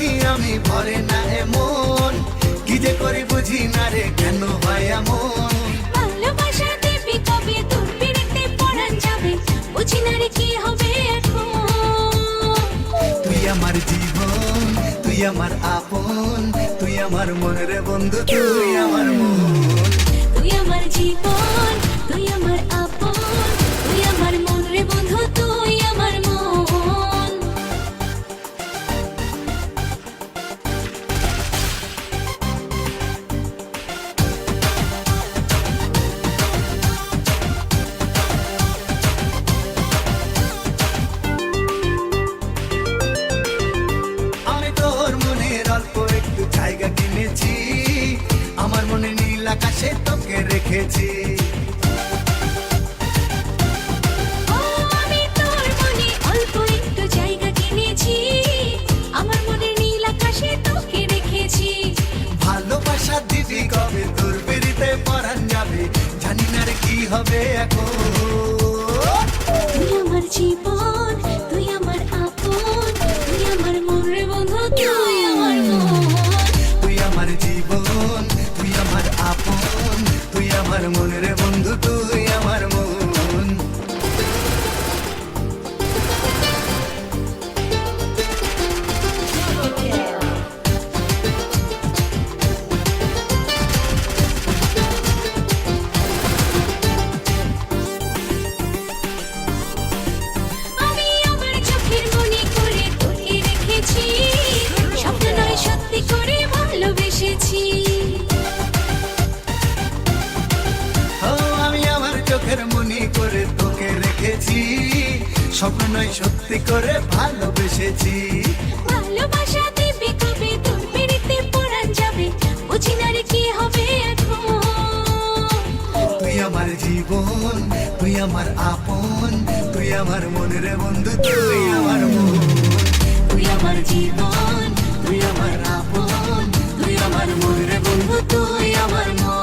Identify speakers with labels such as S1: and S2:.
S1: দেখি আমি ভরে না এমন, কি যে করি বুঝি না রে কেন হয় এমন।
S2: ভালোবাসা দিবি কবে তোর পিড়িতে পরাণ যাবে, বুঝি না রে কি হবে এখন।
S1: তুই আমার জীবন, তুই আমার আপন, তুই আমার মন রে বন্ধু, তুই আমার মন।
S2: তুই আমার জীবন, তুই আমার আপন, তুই আমার মন রে বন্ধু, তুই আমার মন।
S1: আমি তোর মনের অল্প একটু জায়গা কিনেছি, আমার মনে নীল আকাশে তোকে রেখেছি।
S2: ও আমি তোর মনে অল্প একটু জায়গা কিনেছি, আমার মনে নীল আকাশে তোকে রেখেছি।
S1: ভালোবাসা দিবি কবে তোর বেরিতে পরাণ যাবে, জানি না রে কি হবে এখন।
S2: তুই আমার জীবন, তুই আমার আপন, তুই আমার মন রে বন্ধু, তুই আমার মন।
S1: তুই আমার জীবন, তুই আমার আপন, তুই আমার মন রে বন্ধু, তুই আমার মন।
S2: আমি আমার চোখের মনে করে তোকে রেখেছি, স্বপ্ন নয় সত্যি করে ভালোবেসেছি।
S1: ও আমি আমার চোখের মনি করে তোকে রেখেছি, স্বপ্ন নয় সত্যি করে ভালোবেসেছি।
S2: ভালোবাসা দিবি কবে তোর পিড়িতে পরাণ যাবে, বুঝি না রে কি হবে এখন।
S1: তুই আমার জীবন, তুই আমার আপন, তুই আমার মন রে বন্ধু, তুই আমার মন।
S2: তুই আমার জীবন, তুই আমার আপন, তুই আমার মন রে বন্ধু, তুই আমার মন।